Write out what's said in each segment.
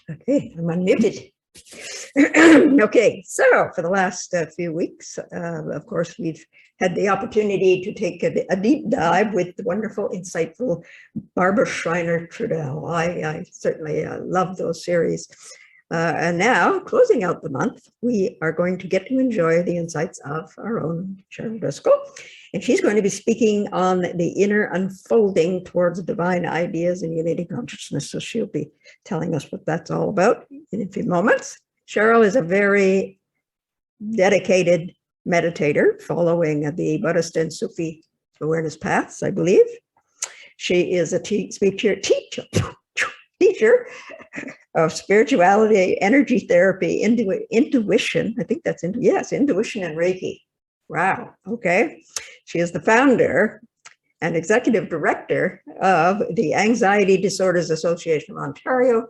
Okay, I'm unmuted. Okay, so for the last few weeks, of course, we've had the opportunity to take a deep dive with the wonderful, insightful Barbara Schreiner-Trudell. I certainly love those series. And now, closing out the month, we are going to get to enjoy the insights of our own Cheryl Driskell. And she's going to be speaking on the inner unfolding towards divine ideas and unity consciousness. So she'll be telling us what that's all about in a few moments. Cheryl is a very dedicated meditator following the Buddhist and Sufi awareness paths, I believe. She is a teacher of spirituality, energy therapy, intuition. I think that's intuition and Reiki. Wow. Okay. She is the founder and executive director of the Anxiety Disorders Association of Ontario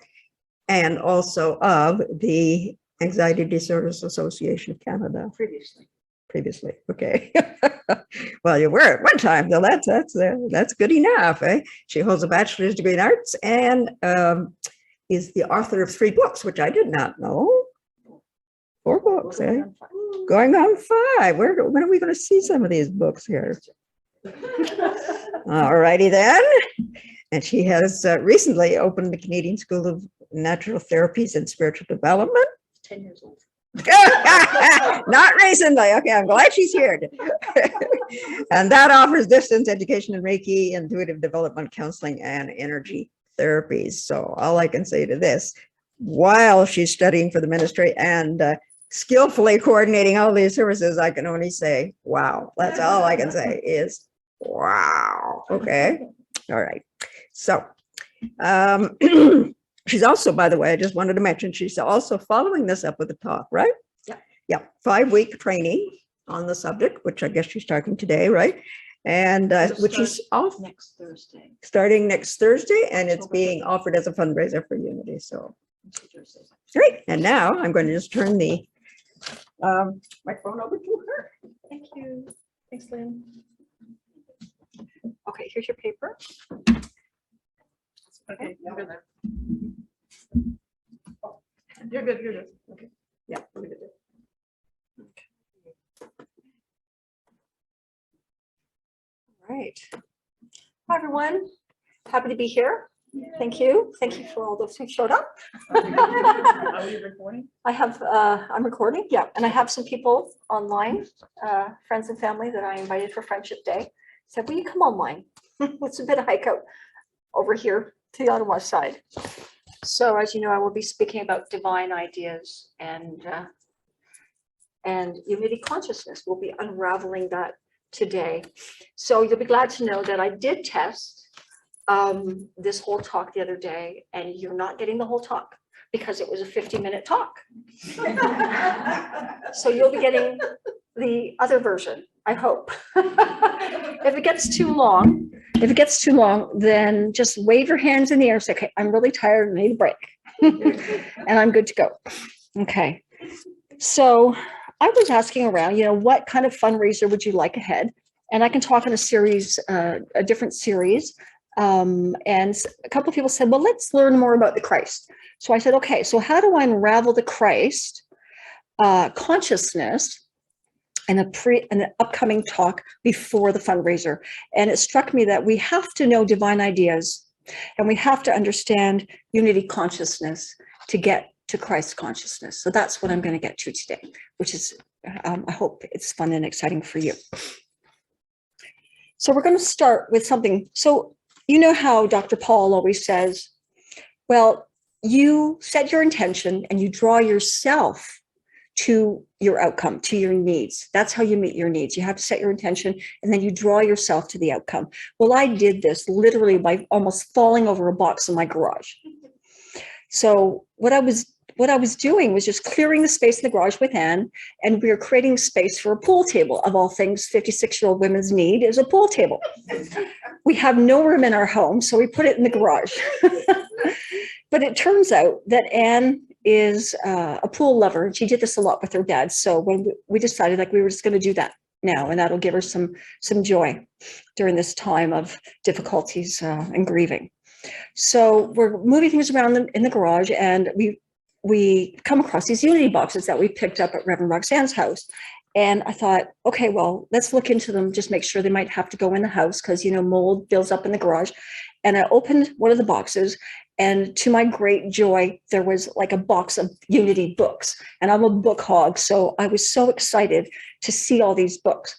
and also of the Anxiety Disorders Association of Canada. Previously. Okay. Well, you were at one time, though. That's good enough. Eh? She holds a bachelor's degree in arts and is the author of 3 books, which I did not know. 4 books, eh? Going on 5. When are we going to see some of these books here? All righty then. And she has recently opened the Canadian School of Natural Therapies and Spiritual Development. 10 years old. Not recently. Okay, I'm glad she's here. And that offers distance education in Reiki, intuitive development counseling, and energy therapies. So all I can say to this, while she's studying for the ministry and skillfully coordinating all these services, I can only say, wow. That's all I can say is, wow. Okay. All right. So she's also, by the way, I just wanted to mention, she's also following this up with a talk, right? Yeah. Yeah. 5-week training on the subject, which I guess she's talking today, right? And which is off next Thursday. Starting next Thursday, and it's being offered as a fundraiser for Unity. So great. And now I'm going to just turn the microphone over to her. Thank you. Thanks, Lynn. Okay, here's your paper. Okay, you're good there. Oh, you're good, you're good. Okay. Yeah, we'll leave it there. All right. Hi, everyone. Happy to be here. Thank you. Thank you for all those who showed up. Are you recording? I have, I'm recording, yeah, and I have some people online, friends and family that I invited for Friendship Day. Said, will you come online? It's a bit of hike out over here to the Ottawa side. So as you know, I will be speaking about divine ideas and unity consciousness. We'll be unraveling that today. So you'll be glad to know that I did test this whole talk the other day, and you're not getting the whole talk because it was a 50-minute talk. So you'll be getting the other version, I hope. If it gets too long, then just wave your hands in the air and say, okay, I'm really tired, I need a break. And I'm good to go. Okay. So I was asking around, what kind of fundraiser would you like ahead? And I can talk in a series, a different series. And a couple of people said, well, let's learn more about the Christ. So I said, okay, so how do I unravel the Christ consciousness in an upcoming talk before the fundraiser? And it struck me that we have to know divine ideas and we have to understand unity consciousness to get to Christ consciousness. So that's what I'm going to get to today, which is, I hope it's fun and exciting for you. So we're going to start with something. So you know how Dr. Paul always says, well, you set your intention and you draw yourself to your outcome, to your needs. That's how you meet your needs. You have to set your intention and then you draw yourself to the outcome. Well, I did this literally by almost falling over a box in my garage. So what I was doing was just clearing the space in the garage with Anne, and we were creating space for a pool table. Of all things, 56-year-old women's need is a pool table. We have no room in our home, so we put it in the garage. But it turns out that Anne is a pool lover, and she did this a lot with her dad. So when we decided we were just going to do that, now, and that'll give her some joy during this time of difficulties and grieving. So we're moving things around in the garage, and we come across these Unity boxes that we picked up at Reverend Roxanne's house. And I thought, okay, well, let's look into them, just make sure they might have to go in the house because, you know, mold builds up in the garage. And I opened one of the boxes, and to my great joy, there was like a box of Unity books. And I'm a book hog, so I was so excited to see all these books.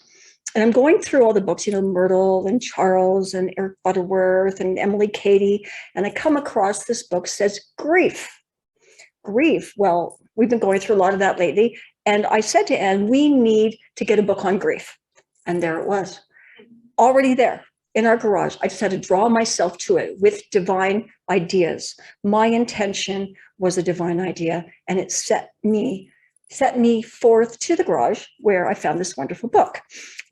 And I'm going through all the books, you know, Myrtle and Charles and Eric Butterworth and Emily Cady. And I come across this book says grief. Grief. Well, we've been going through a lot of that lately. And I said to Anne, we need to get a book on grief. And there it was, already there in our garage. I just had to draw myself to it with divine ideas. My intention was a divine idea, and it set me forth to the garage where I found this wonderful book.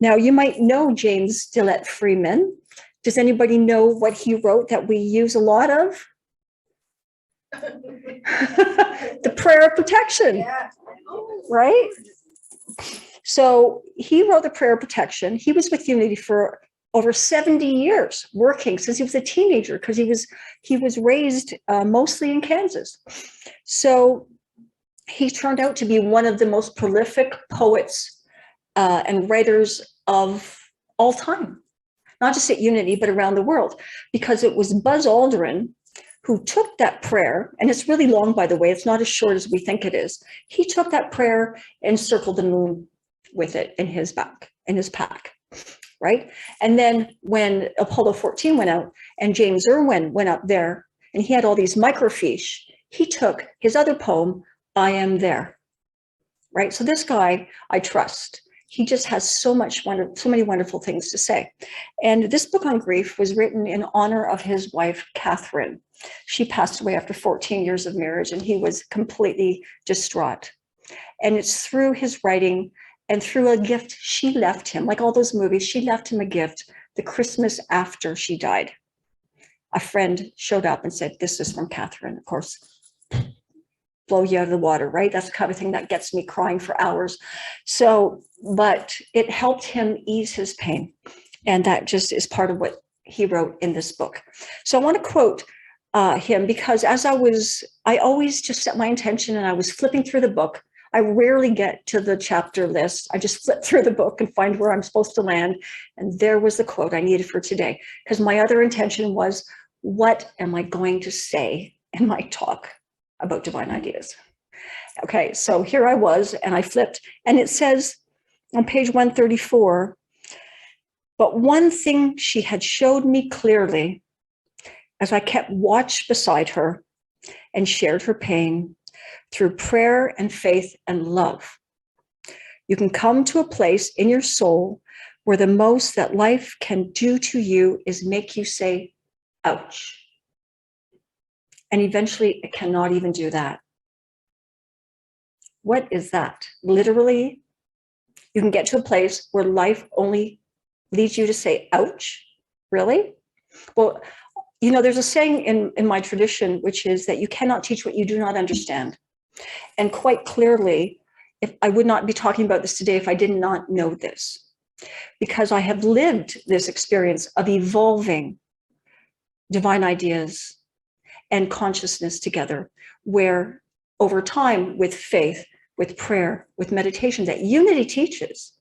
Now, you might know James Dillett Freeman. Does anybody know what he wrote that we use a lot of? The prayer of protection, right? So he wrote the prayer of protection. He was with Unity for over 70 years, working since he was a teenager, because he was raised mostly in Kansas. So he turned out to be one of the most prolific poets and writers of all time, not just at Unity, but around the world, because it was Buzz Aldrin who took that prayer, and it's really long, by the way, it's not as short as we think it is. He took that prayer and circled the moon with it in his pack, right? And then when Apollo 14 went out and James Irwin went up there and he had all these microfiche, he took his other poem, I Am There, right? So this guy, I trust. He just has so many wonderful things to say. And this book on grief was written in honor of his wife, Catherine. She passed away after 14 years of marriage, and he was completely distraught. And it's through his writing and through a gift she left him, like all those movies, she left him a gift the Christmas after she died. A friend showed up and said, this is from Catherine. Of course, blow you out of the water, right? That's the kind of thing that gets me crying for hours. So, but it helped him ease his pain. And that just is part of what he wrote in this book. So I want to quote him, because I always just set my intention, and I was flipping through the book. I rarely get to the chapter list. I just flip through the book and find where I'm supposed to land. And there was the quote I needed for today, because my other intention was, what am I going to say in my talk about divine ideas? Okay, so here I was, and I flipped, and it says on page 134, but one thing she had showed me clearly as I kept watch beside her and shared her pain through prayer and faith and love. You can come to a place in your soul where the most that life can do to you is make you say, ouch. And eventually it cannot even do that. What is that? Literally, you can get to a place where life only leads you to say, ouch, really? Well, you know, there's a saying in my tradition, which is that you cannot teach what you do not understand. And quite clearly, if I would not be talking about this today if I did not know this, because I have lived this experience of evolving divine ideas and consciousness together, where over time, with faith, with prayer, with meditation that Unity teaches,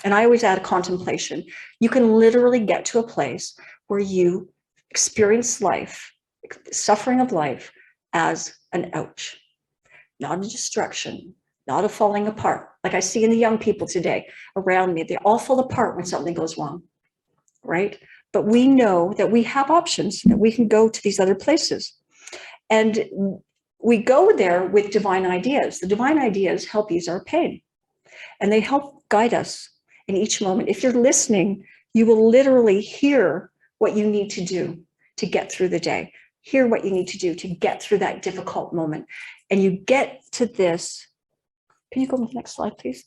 and I always add contemplation, you can literally get to a place where you experience life, suffering of life, as an ouch, not a destruction, not a falling apart. Like I see in the young people today around me, they all fall apart when something goes wrong, right? But we know that we have options, that we can go to these other places. And we go there with divine ideas. The divine ideas help ease our pain, and they help guide us in each moment. If you're listening, you will literally hear what you need to do to get through the day, hear what you need to do to get through that difficult moment. And you get to this, can you go to the next slide, please?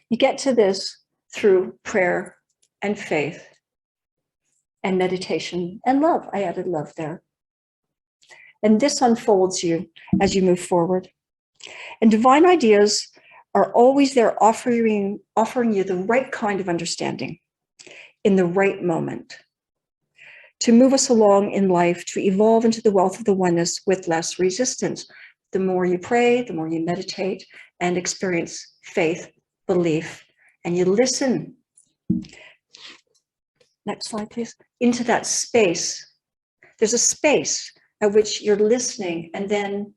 You get to this through prayer and faith and meditation and love. I added love there. And this unfolds you as you move forward. And divine ideas are always there offering you the right kind of understanding in the right moment to move us along in life, to evolve into the wealth of the oneness with less resistance. The more you pray, the more you meditate and experience faith, belief, and you listen. Next slide, please. Into that space. There's a space at which you're listening, and then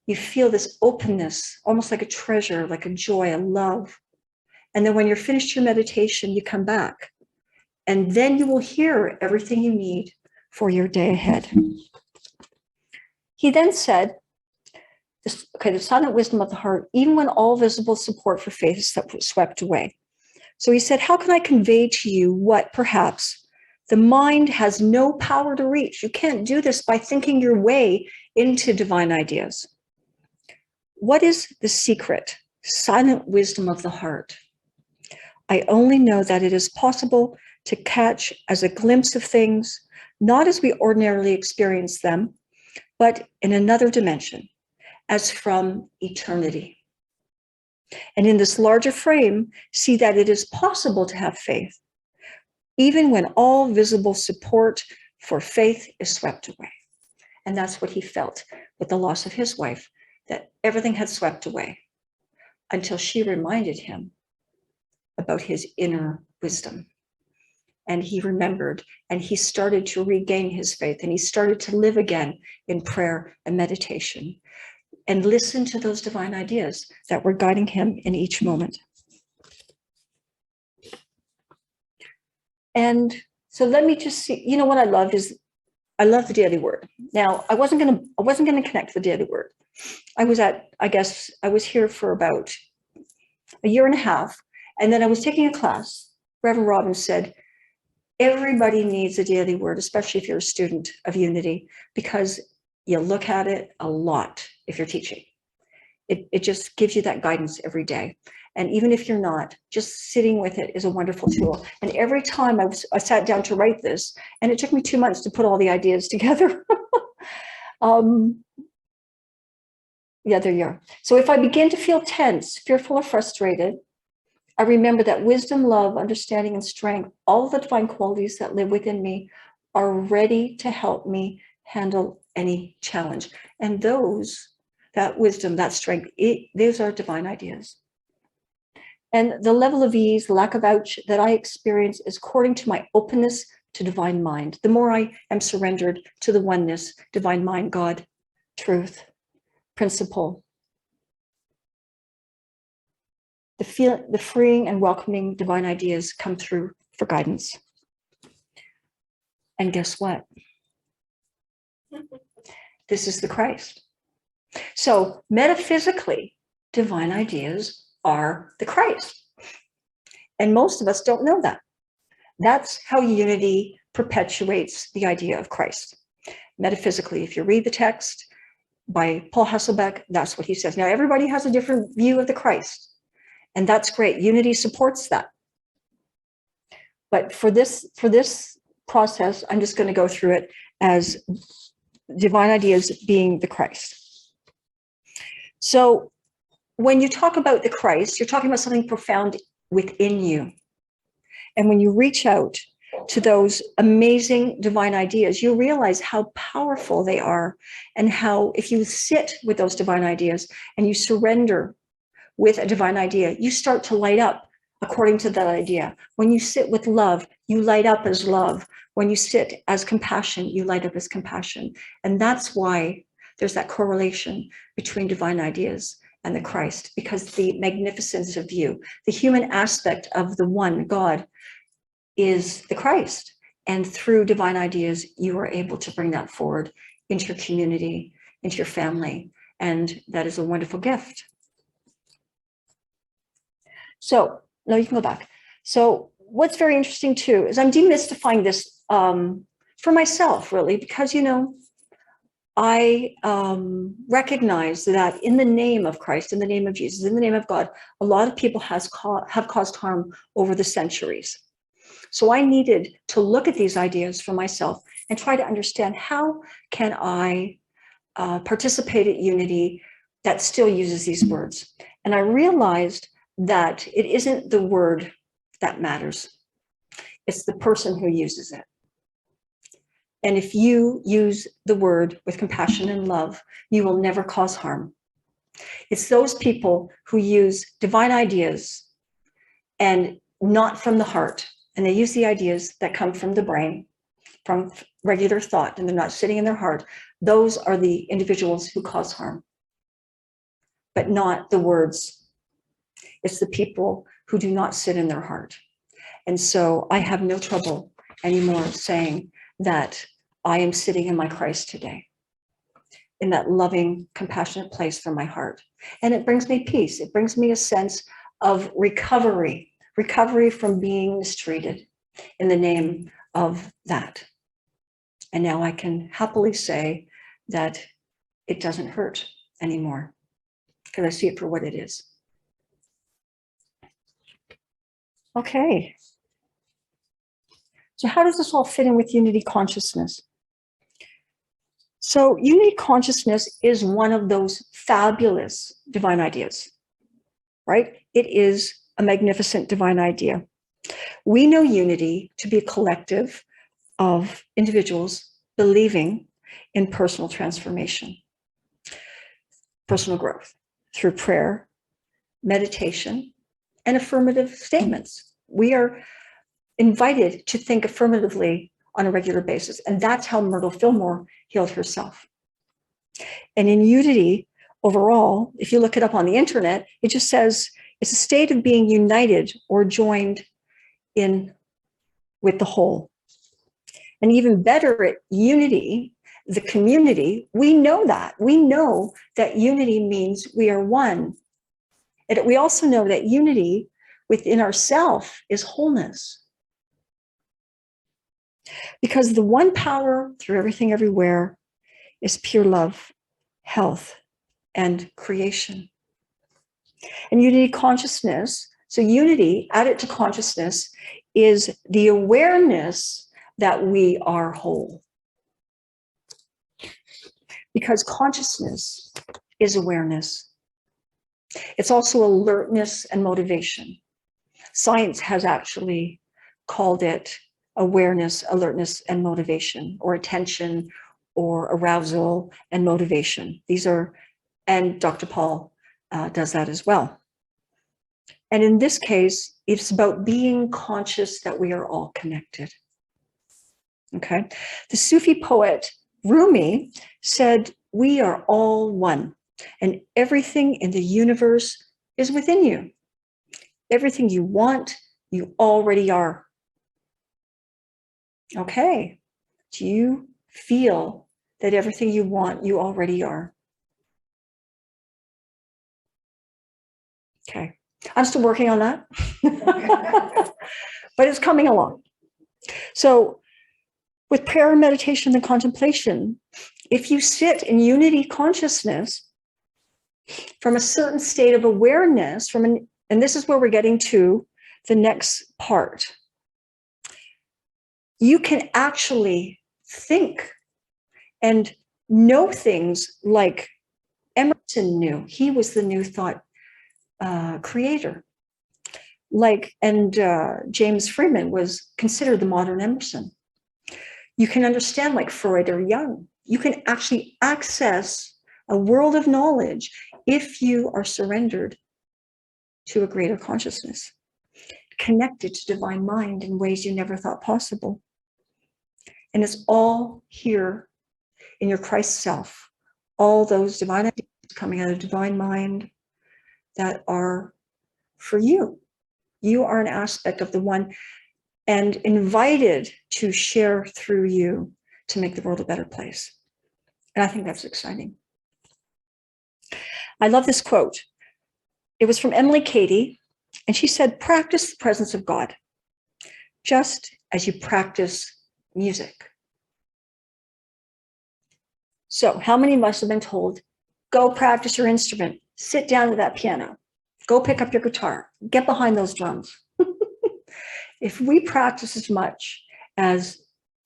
you feel this openness, almost like a treasure, like a joy, a love. And then when you're finished your meditation, you come back, and then you will hear everything you need for your day ahead. He then said, the silent wisdom of the heart, even when all visible support for faith is swept away. So he said, how can I convey to you what perhaps the mind has no power to reach? You can't do this by thinking your way into divine ideas. What is the secret, silent wisdom of the heart? I only know that it is possible to catch as a glimpse of things, not as we ordinarily experience them, but in another dimension, as from eternity. And in this larger frame, see that it is possible to have faith, even when all visible support for faith is swept away. And that's what he felt with the loss of his wife, that everything had swept away until she reminded him about his inner wisdom. And he remembered, and he started to regain his faith, and he started to live again in prayer and meditation and listen to those divine ideas that were guiding him in each moment. And so let me just see, you know what I loved is, I love the daily word. Now, I wasn't gonna connect the daily word. I was here for about a year and a half, and then I was taking a class. Reverend Robbins said, everybody needs a daily word, especially if you're a student of Unity, because you look at it a lot if you're teaching. It just gives you that guidance every day. And even if you're not, just sitting with it is a wonderful tool. And every time I sat down to write this, and it took me 2 months to put all the ideas together. Yeah, there you are. So if I begin to feel tense, fearful, or frustrated, I remember that wisdom, love, understanding, and strength, all the divine qualities that live within me, are ready to help me handle any challenge. And that wisdom, that strength, those are divine ideas. And the level of ease, lack of ouch that I experience is according to my openness to divine mind. The more I am surrendered to the oneness, divine mind, God, truth, principle, the freeing and welcoming divine ideas come through for guidance. And guess what? This is the Christ. So metaphysically, divine ideas are the Christ. And most of us don't know that. That's how Unity perpetuates the idea of Christ. Metaphysically, if you read the text by Paul Hasselbeck, that's what he says. Now, everybody has a different view of the Christ, and that's great. Unity supports that. But for this process, I'm just going to go through it as divine ideas being the Christ. So when you talk about the Christ, you're talking about something profound within you. And when you reach out to those amazing divine ideas, you realize how powerful they are, and how if you sit with those divine ideas and you surrender with a divine idea, you start to light up according to that idea. When you sit with love, you light up as love. When you sit as compassion, you light up as compassion. And that's why there's that correlation between divine ideas and the Christ, because the magnificence of you, the human aspect of the one God, is the Christ. And through divine ideas, you are able to bring that forward into your community, into your family. And that is a wonderful gift. So now you can go back. So what's very interesting too, is I'm demystifying this for myself, really, because, you know, I recognize that in the name of Christ, in the name of Jesus, in the name of God, a lot of people have caused harm over the centuries. So I needed to look at these ideas for myself and try to understand, how can I participate at Unity that still uses these words? And I realized that it isn't the word that matters. It's the person who uses it. And if you use the word with compassion and love, you will never cause harm. It's those people who use divine ideas and not from the heart. And they use the ideas that come from the brain, from regular thought, and they're not sitting in their heart. Those are the individuals who cause harm, but not the words. It's the people who do not sit in their heart. And so I have no trouble anymore saying that I am sitting in my Christ today, in that loving, compassionate place from my heart. And it brings me peace. It brings me a sense of recovery from being mistreated in the name of that. And now I can happily say that it doesn't hurt anymore because I see it for what it is. Okay. So how does this all fit in with unity consciousness? So unity consciousness is one of those fabulous divine ideas, right? It is a magnificent divine idea. We know unity to be a collective of individuals believing in personal transformation, personal growth through prayer, meditation, and affirmative statements. We are invited to think affirmatively on a regular basis. And that's how Myrtle Fillmore healed herself. And in unity overall, if you look it up on the internet, it just says it's a state of being united or joined in with the whole. And even better at unity, the community, we know that. We know that unity means we are one. And we also know that unity within ourselves is wholeness. Because the one power through everything everywhere is pure love, health, and creation. And unity consciousness, so unity added to consciousness is the awareness that we are whole. Because consciousness is awareness. It's also alertness and motivation. Science has actually called it awareness, alertness, and motivation, or attention, or arousal and motivation. These are, and Dr. Paul does that as well. And in this case, it's about being conscious that we are all connected. Okay. The Sufi poet Rumi said, we are all one, and everything in the universe is within you. Everything you want, you already are. Okay. Do you feel that everything you want, you already are? Okay. I'm still working on that, but it's coming along. So with prayer and meditation and contemplation, if you sit in unity consciousness from a certain state of awareness, and this is where we're getting to the next part, you can actually think and know things like Emerson knew. He was the New Thought creator. James Freeman was considered the modern Emerson. You can understand like Freud or Jung. You can actually access a world of knowledge if you are surrendered to a greater consciousness, connected to divine mind in ways you never thought possible. And it's all here in your Christ self, all those divine ideas coming out of divine mind that are for you. You are an aspect of the one and invited to share through you to make the world a better place. And I think that's exciting. I love this quote. It was from Emily Cady, and she said, practice the presence of God, just as you practice music. So how many of us have been told, go practice your instrument, sit down at that piano, go pick up your guitar, get behind those drums. If we practice as much as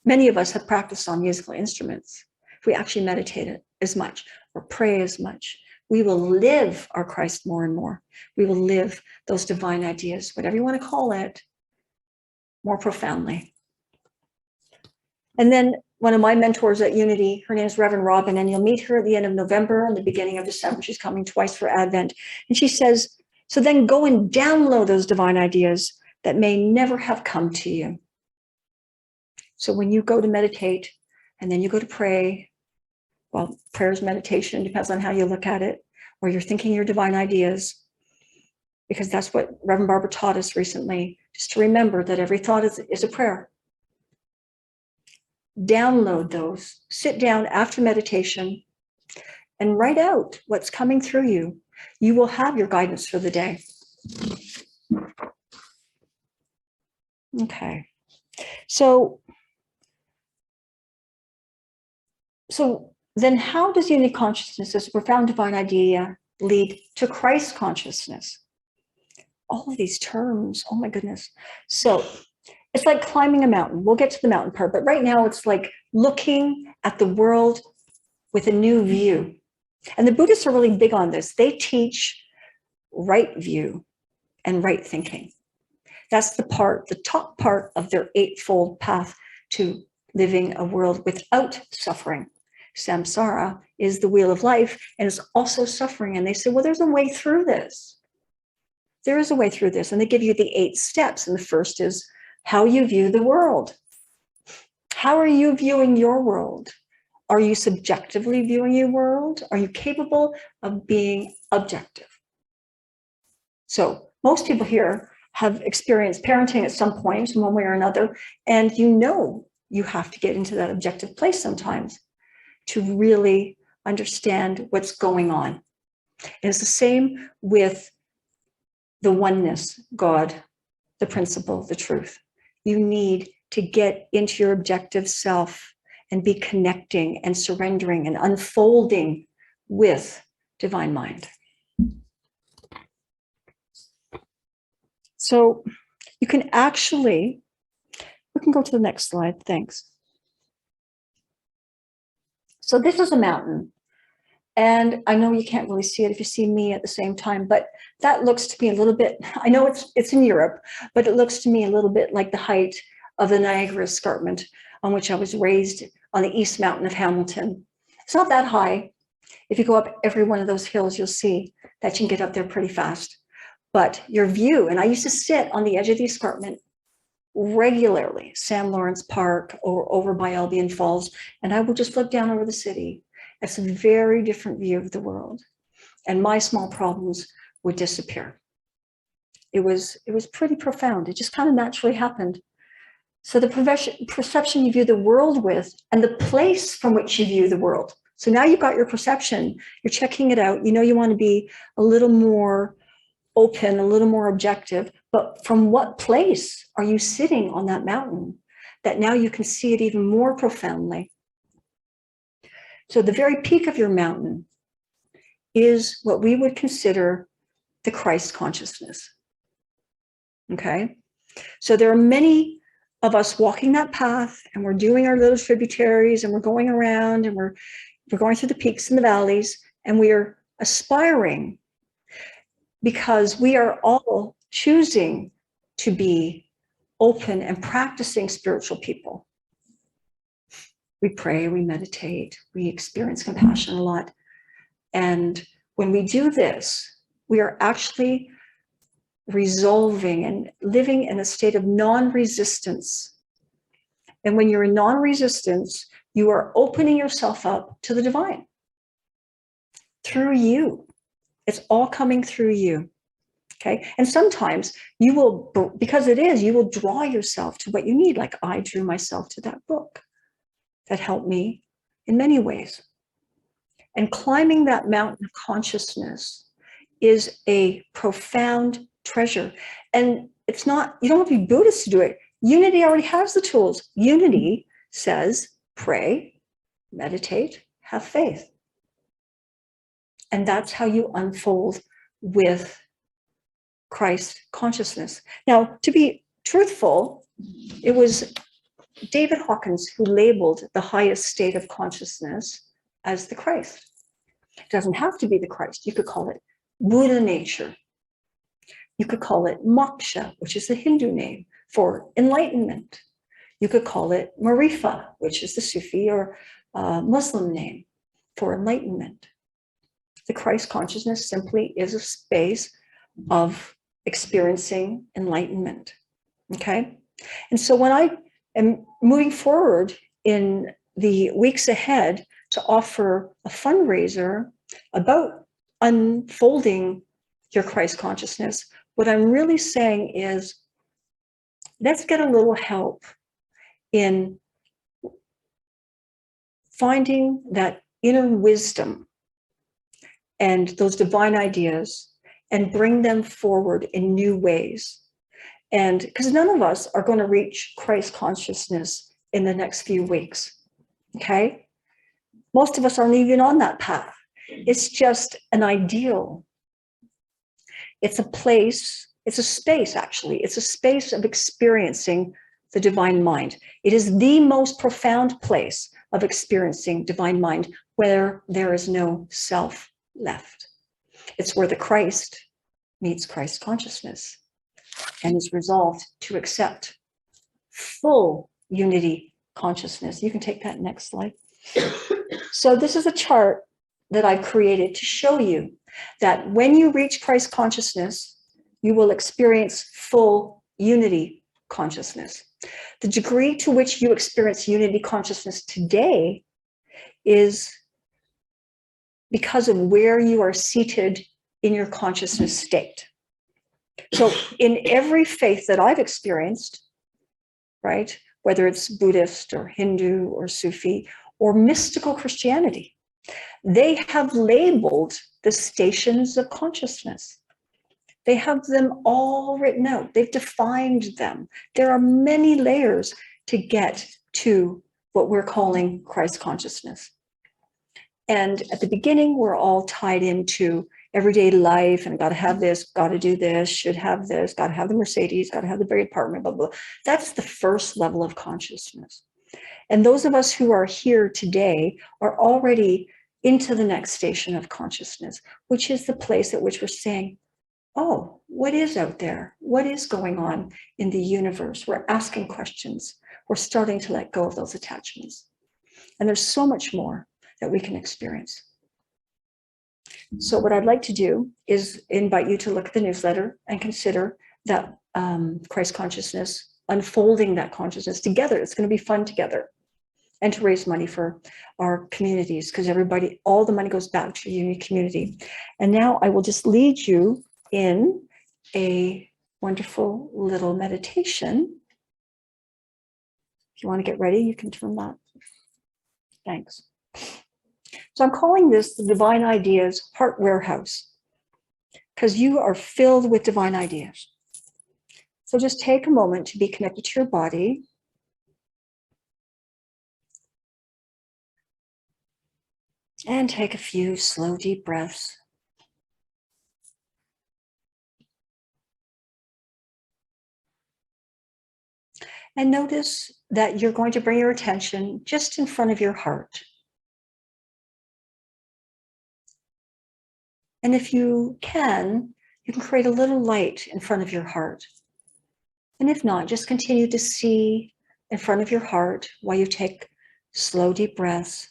many of us have practiced on musical instruments, if we actually meditate as much or pray as much, we will live our Christ more and more. We will live those divine ideas, whatever you want to call it, more profoundly. And then one of my mentors at Unity, her name is Reverend Robin, and you'll meet her at the end of November and the beginning of December. She's coming twice for Advent. And she says, so then go and download those divine ideas that may never have come to you. So when you go to meditate and then you go to pray, well, prayer is meditation, depends on how you look at it, or you're thinking your divine ideas, because that's what Reverend Barbara taught us recently, just to remember that every thought is a prayer. Download those, sit down after meditation and write out what's coming through you. You will have your guidance for the day. Okay. So then how does unity consciousness, this profound divine idea, lead to Christ consciousness? All of these terms, oh my goodness. So it's like climbing a mountain. We'll get to the mountain part, but right now it's like looking at the world with a new view. And the Buddhists are really big on this. They teach right view and right thinking. That's the top part of their eightfold path to living a world without suffering. Samsara is the wheel of life and is also suffering. And they say, well, there's a way through this. There is a way through this. And they give you the 8 steps. And the first is how you view the world. How are you viewing your world? Are you subjectively viewing your world? Are you capable of being objective? So most people here have experienced parenting at some point in one way or another, and you know you have to get into that objective place sometimes to really understand what's going on. And it's the same with the oneness, God, the principle, the truth. You need to get into your objective self and be connecting and surrendering and unfolding with divine mind. So you can actually, we can go to the next slide, thanks. So this is a mountain. And I know you can't really see it if you see me at the same time, but that looks to me a little bit, I know it's in Europe, but it looks to me a little bit like the height of the Niagara Escarpment on which I was raised on the East Mountain of Hamilton. It's not that high. If you go up every one of those hills, you'll see that you can get up there pretty fast. But your view, and I used to sit on the edge of the escarpment regularly, Sam Lawrence Park or over by Albion Falls, and I would just look down over the city. It's a very different view of the world. And my small problems would disappear. It was pretty profound. It just kind of naturally happened. So the perception you view the world with and the place from which you view the world. So now you've got your perception, you're checking it out. You know you want to be a little more open, a little more objective, but from what place are you sitting on that mountain that now you can see it even more profoundly? So the very peak of your mountain is what we would consider the Christ consciousness. Okay, so there are many of us walking that path, and we're doing our little tributaries, and we're going around, and we're going through the peaks and the valleys, and we are aspiring because we are all choosing to be open and practicing spiritual people. We pray, we meditate, we experience compassion a lot. And when we do this, we are actually resolving and living in a state of non-resistance. And when you're in non-resistance, you are opening yourself up to the divine through you. It's all coming through you. Okay. And sometimes you will, because it is, you will draw yourself to what you need. Like I drew myself to that book that helped me in many ways. And climbing that mountain of consciousness is a profound treasure. And it's not, you don't have to be Buddhist to do it. Unity already has the tools. Unity says, pray, meditate, have faith. And that's how you unfold with Christ consciousness. Now, to be truthful, it was David Hawkins who labeled the highest state of consciousness as the Christ. It doesn't have to be the Christ. You could call it Buddha nature. You could call it moksha, which is the Hindu name for enlightenment. You could call it marifa, which is the Sufi or Muslim name for enlightenment. The Christ consciousness simply is a space of experiencing enlightenment. Okay? And so when I am moving forward in the weeks ahead to offer a fundraiser about unfolding your Christ consciousness, what I'm really saying is, let's get a little help in finding that inner wisdom and those divine ideas and bring them forward in new ways. And because none of us are going to reach Christ consciousness in the next few weeks, okay? Most of us aren't even on that path. It's just an ideal. It's a place, it's a space, actually. It's a space of experiencing the divine mind. It is the most profound place of experiencing divine mind where there is no self left. It's where the Christ meets Christ consciousness and is resolved to accept full unity consciousness. You can take that next slide. So this is a chart that I've created to show you that when you reach Christ consciousness, you will experience full unity consciousness. The degree to which you experience unity consciousness today is because of where you are seated in your consciousness state. So in every faith that I've experienced, right, whether it's Buddhist or Hindu or Sufi or mystical Christianity, they have labeled the stations of consciousness. They have them all written out. They've defined them. There are many layers to get to what we're calling Christ consciousness. And at the beginning, we're all tied into everyday life and got to have this, got to do this, should have this, got to have the Mercedes, got to have the big apartment, blah, blah, blah. That's the first level of consciousness. And those of us who are here today are already into the next station of consciousness, which is the place at which we're saying, oh, what is out there? What is going on in the universe? We're asking questions. We're starting to let go of those attachments. And there's so much more that we can experience. So what I'd like to do is invite you to look at the newsletter and consider that Christ consciousness, unfolding that consciousness together. It's going to be fun together. And to raise money for our communities, because everybody, all the money goes back to the Unity community. And now I will just lead you in a wonderful little meditation. If you want to get ready, you can turn that. Thanks. So I'm calling this the Divine Ideas Heart Warehouse, because you are filled with divine ideas. So just take a moment to be connected to your body. And take a few slow, deep breaths. And notice that you're going to bring your attention just in front of your heart. And if you can create a little light in front of your heart. And if not, just continue to see in front of your heart while you take slow, deep breaths.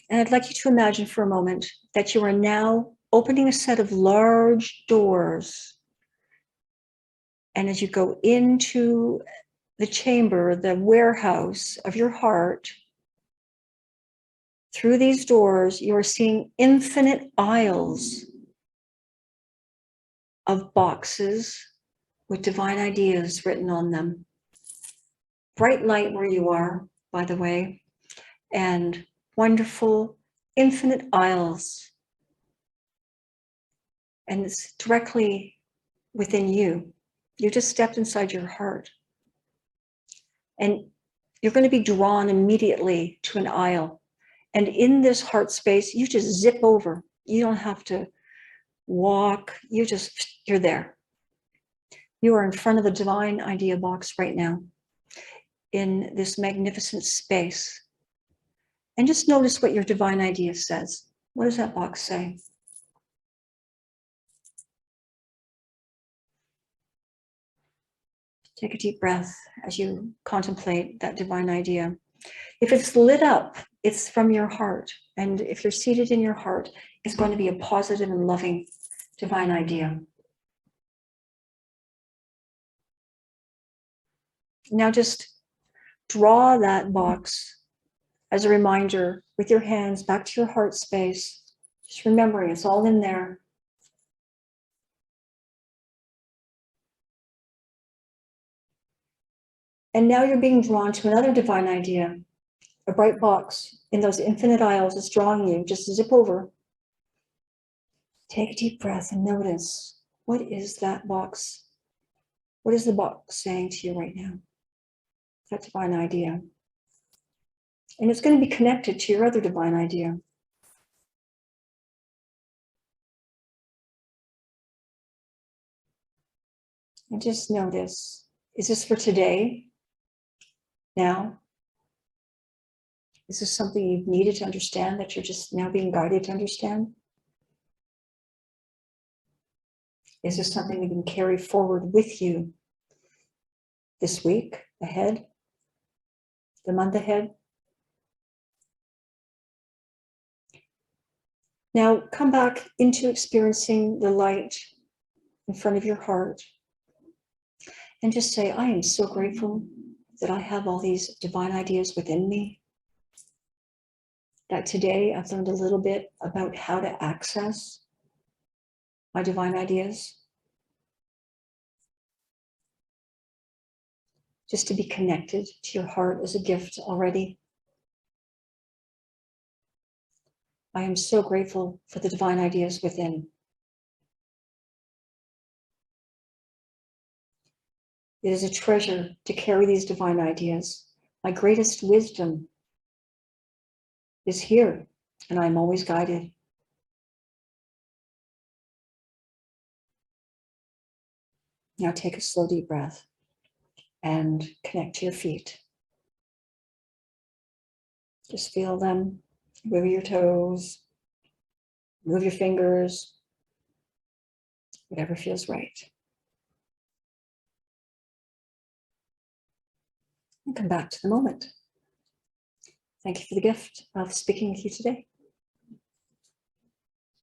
And I'd like you to imagine for a moment that you are now opening a set of large doors. And as you go into the chamber, the warehouse of your heart, through these doors, you are seeing infinite aisles of boxes with divine ideas written on them. Bright light where you are, by the way, and wonderful, infinite aisles. And it's directly within you. You just stepped inside your heart. And you're going to be drawn immediately to an aisle. And in this heart space, you just zip over. You don't have to walk. You're there. You are in front of the divine idea box right now in this magnificent space And just notice what your divine idea says. What does that box say? Take a deep breath as you contemplate that divine idea. If it's lit up, it's from your heart. And if you're seated in your heart, it's going to be a positive and loving divine idea. Now just draw that box as a reminder with your hands back to your heart space. Just remembering it's all in there. And now you're being drawn to another divine idea. A bright box in those infinite aisles is drawing you. Just zip over. Take a deep breath and notice, what is that box? What is the box saying to you right now? That divine idea. And it's going to be connected to your other divine idea. And just notice, is this for today? Now? Is this something you've needed to understand that you're just now being guided to understand? Is this something you can carry forward with you this week, ahead, the month ahead? Now come back into experiencing the light in front of your heart and just say, I am so grateful that I have all these divine ideas within me. That today I've learned a little bit about how to access my divine ideas. Just to be connected to your heart is a gift already. I am so grateful for the divine ideas within. It is a treasure to carry these divine ideas. My greatest wisdom is here, and I'm always guided. Now take a slow, deep breath and connect to your feet. Just feel them. Move your toes, move your fingers, whatever feels right. And come back to the moment. Thank you for the gift of speaking with you today.